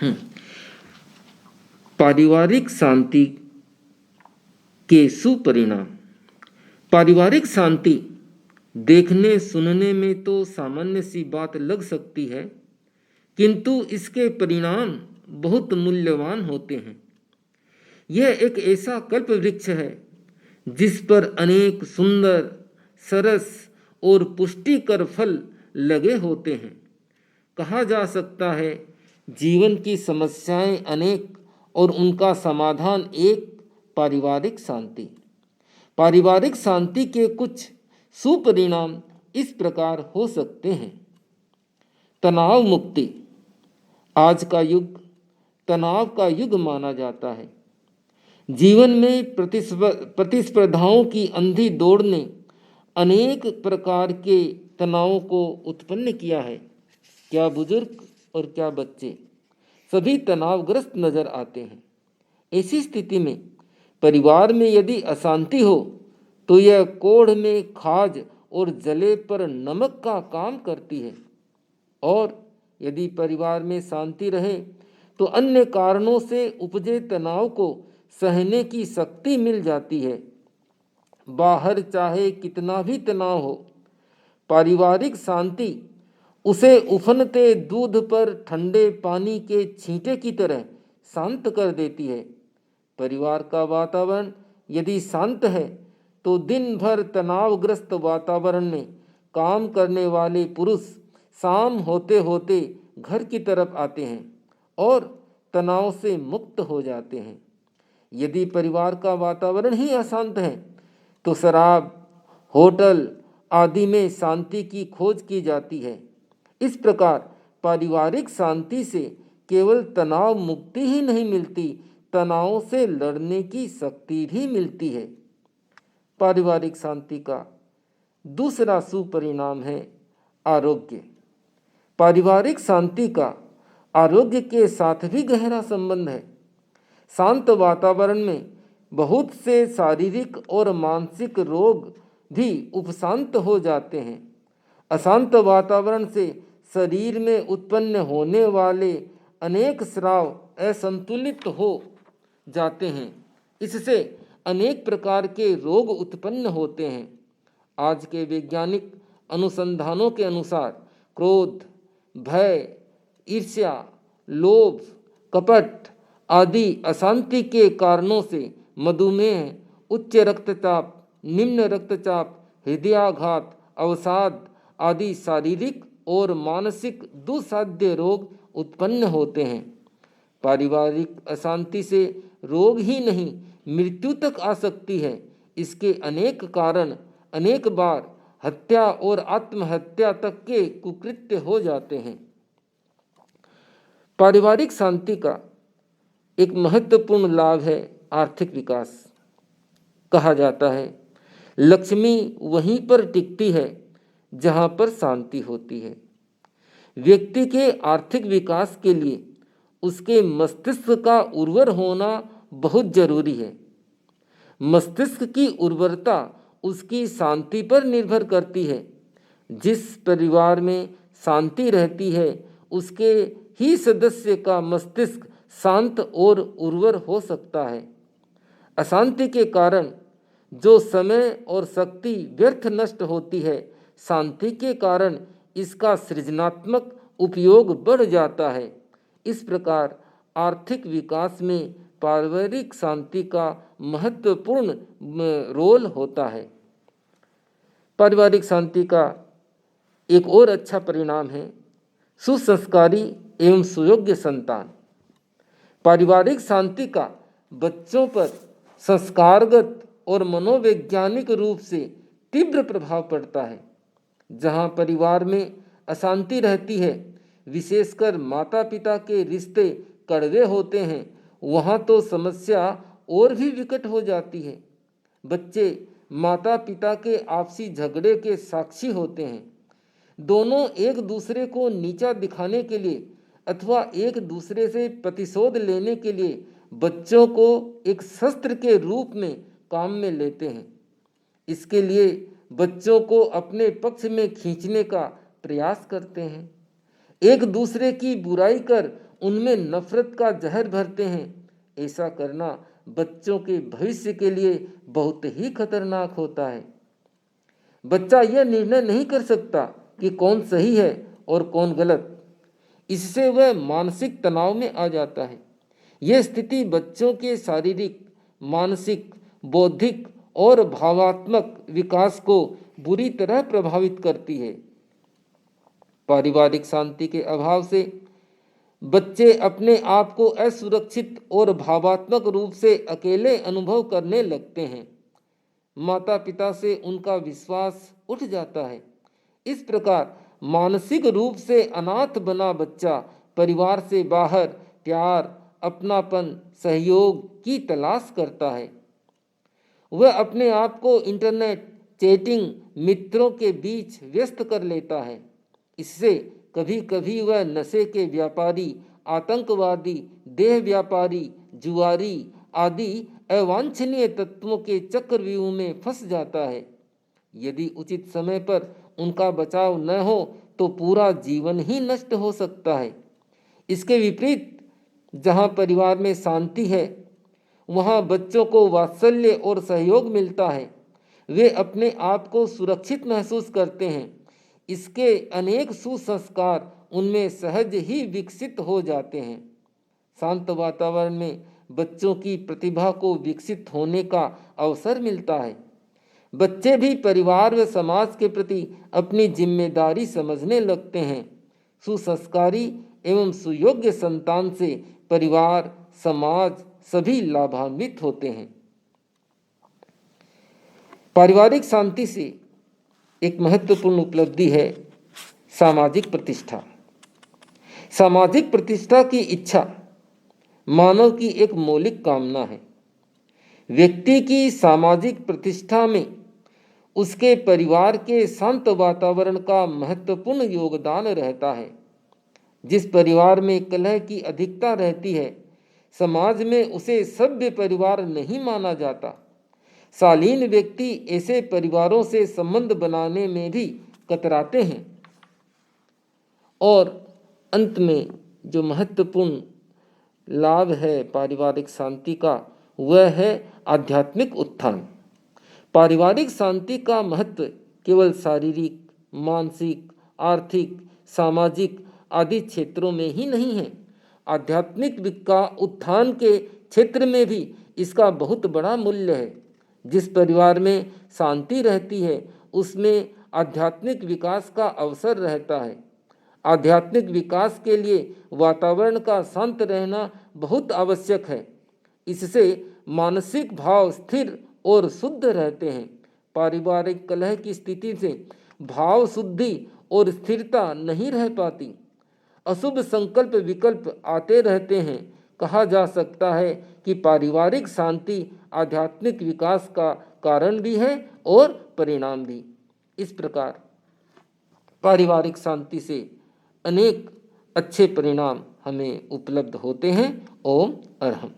हम्म, पारिवारिक शांति के सुपरिणाम। पारिवारिक शांति देखने सुनने में तो सामान्य सी बात लग सकती है, किंतु इसके परिणाम बहुत मूल्यवान होते हैं। यह एक ऐसा कल्प वृक्ष है जिस पर अनेक सुंदर, सरस और पुष्टिकर फल लगे होते हैं। कहा जा सकता है, जीवन की समस्याएं अनेक और उनका समाधान एक, पारिवारिक शांति। पारिवारिक शांति के कुछ सुपरिणाम इस प्रकार हो सकते हैं। तनाव मुक्ति। आज का युग तनाव का युग माना जाता है। जीवन में प्रतिस्पर्धाओं की अंधी दौड़ ने अनेक प्रकार के तनावों को उत्पन्न किया है। क्या बुजुर्ग और क्या बच्चे, सभी तनावग्रस्त नजर आते हैं। ऐसी स्थिति में परिवार में यदि अशांति हो तो यह कोढ़ में खाज और जले पर नमक का काम करती है, और यदि परिवार में शांति रहे तो अन्य कारणों से उपजे तनाव को सहने की शक्ति मिल जाती है। बाहर चाहे कितना भी तनाव हो, पारिवारिक शांति उसे उफनते दूध पर ठंडे पानी के छींटे की तरह शांत कर देती है। परिवार का वातावरण यदि शांत है तो दिन भर तनावग्रस्त वातावरण में काम करने वाले पुरुष शाम होते होते घर की तरफ आते हैं और तनाव से मुक्त हो जाते हैं। यदि परिवार का वातावरण ही अशांत है तो शराब, होटल आदि में शांति की खोज की जाती है। इस प्रकार पारिवारिक शांति से केवल तनाव मुक्ति ही नहीं मिलती, तनाव से लड़ने की शक्ति भी मिलती है। पारिवारिक शांति का दूसरा सुपरिणाम है आरोग्य। पारिवारिक शांति का आरोग्य के साथ भी गहरा संबंध है। शांत वातावरण में बहुत से शारीरिक और मानसिक रोग भी उपशांत हो जाते हैं। अशांत वातावरण से शरीर में उत्पन्न होने वाले अनेक स्राव असंतुलित हो जाते हैं। इससे अनेक प्रकार के रोग उत्पन्न होते हैं। आज के वैज्ञानिक अनुसंधानों के अनुसार क्रोध, भय, ईर्ष्या, लोभ, कपट आदि अशांति के कारणों से मधुमेह, उच्च रक्तचाप, निम्न रक्तचाप, हृदयाघात, अवसाद आदि शारीरिक और मानसिक दुस्साध्य रोग उत्पन्न होते हैं। पारिवारिक अशांति से रोग ही नहीं, मृत्यु तक आ सकती है। इसके अनेक कारण, अनेक बार हत्या और आत्महत्या तक के कुकृत्य हो जाते हैं। पारिवारिक शांति का एक महत्वपूर्ण लाभ है आर्थिक विकास। कहा जाता है, लक्ष्मी वहीं पर टिकती है जहां पर शांति होती है। व्यक्ति के आर्थिक विकास के लिए उसके मस्तिष्क का उर्वर होना बहुत जरूरी है। मस्तिष्क की उर्वरता उसकी शांति पर निर्भर करती है। जिस परिवार में शांति रहती है उसके ही सदस्य का मस्तिष्क शांत और उर्वर हो सकता है। अशांति के कारण जो समय और शक्ति व्यर्थ नष्ट होती है, शांति के कारण इसका सृजनात्मक उपयोग बढ़ जाता है। इस प्रकार आर्थिक विकास में पारिवारिक शांति का महत्वपूर्ण रोल होता है। पारिवारिक शांति का एक और अच्छा परिणाम है सुसंस्कारी एवं सुयोग्य संतान। पारिवारिक शांति का बच्चों पर संस्कारगत और मनोवैज्ञानिक रूप से तीव्र प्रभाव पड़ता है। जहाँ परिवार में अशांति रहती है, विशेषकर माता पिता के रिश्ते कड़वे होते हैं, वहाँ तो समस्या और भी विकट हो जाती है। बच्चे माता पिता के आपसी झगड़े के साक्षी होते हैं। दोनों एक दूसरे को नीचा दिखाने के लिए अथवा एक दूसरे से प्रतिशोध लेने के लिए बच्चों को एक शस्त्र के रूप में काम में लेते हैं। इसके लिए बच्चों को अपने पक्ष में खींचने का प्रयास करते हैं। एक दूसरे की बुराई कर उनमें नफरत का जहर भरते हैं। ऐसा करना बच्चों के भविष्य के लिए बहुत ही खतरनाक होता है। बच्चा यह निर्णय नहीं कर सकता कि कौन सही है और कौन गलत। इससे वह मानसिक तनाव में आ जाता है। यह स्थिति बच्चों के शारीरिक, मानसिक, बौद्धिक और भावात्मक विकास को बुरी तरह प्रभावित करती है। पारिवारिक शांति के अभाव से बच्चे अपने आप को असुरक्षित और भावात्मक रूप से अकेले अनुभव करने लगते हैं। माता पिता से उनका विश्वास उठ जाता है। इस प्रकार मानसिक रूप से अनाथ बना बच्चा परिवार से बाहर प्यार, अपनापन, सहयोग की तलाश करता है। वह अपने आप को इंटरनेट, चैटिंग, मित्रों के बीच व्यस्त कर लेता है। इससे कभी कभी वह नशे के व्यापारी, आतंकवादी, देह व्यापारी, जुआरी आदि अवांछनीय तत्वों के चक्रव्यूह में फंस जाता है। यदि उचित समय पर उनका बचाव न हो तो पूरा जीवन ही नष्ट हो सकता है। इसके विपरीत जहाँ परिवार में शांति है, वहाँ बच्चों को वात्सल्य और सहयोग मिलता है। वे अपने आप को सुरक्षित महसूस करते हैं। इसके अनेक सुसंस्कार उनमें सहज ही विकसित हो जाते हैं। शांत वातावरण में बच्चों की प्रतिभा को विकसित होने का अवसर मिलता है। बच्चे भी परिवार व समाज के प्रति अपनी जिम्मेदारी समझने लगते हैं। सुसंस्कारी एवं सुयोग्य संतान से परिवार, समाज सभी लाभान्वित होते हैं। पारिवारिक शांति से एक महत्वपूर्ण उपलब्धि है सामाजिक प्रतिष्ठा। सामाजिक प्रतिष्ठा की इच्छा मानव की एक मौलिक कामना है। व्यक्ति की सामाजिक प्रतिष्ठा में उसके परिवार के शांत वातावरण का महत्वपूर्ण योगदान रहता है। जिस परिवार में कलह की अधिकता रहती है, समाज में उसे सभ्य परिवार नहीं माना जाता। शालीन व्यक्ति ऐसे परिवारों से संबंध बनाने में भी कतराते हैं। और अंत में जो महत्वपूर्ण लाभ है पारिवारिक शांति का, वह है आध्यात्मिक उत्थान। पारिवारिक शांति का महत्व केवल शारीरिक, मानसिक, आर्थिक, सामाजिक आदि क्षेत्रों में ही नहीं है। आध्यात्मिक का उत्थान के क्षेत्र में भी इसका बहुत बड़ा मूल्य है। जिस परिवार में शांति रहती है, उसमें आध्यात्मिक विकास का अवसर रहता है। आध्यात्मिक विकास के लिए वातावरण का शांत रहना बहुत आवश्यक है। इससे मानसिक भाव स्थिर और शुद्ध रहते हैं। पारिवारिक कलह की स्थिति से भाव शुद्धि और स्थिरता नहीं रह पाती। अशुभ संकल्प विकल्प आते रहते हैं। कहा जा सकता है कि पारिवारिक शांति आध्यात्मिक विकास का कारण भी है और परिणाम भी। इस प्रकार पारिवारिक शांति से अनेक अच्छे परिणाम हमें उपलब्ध होते हैं। ओम अरहम।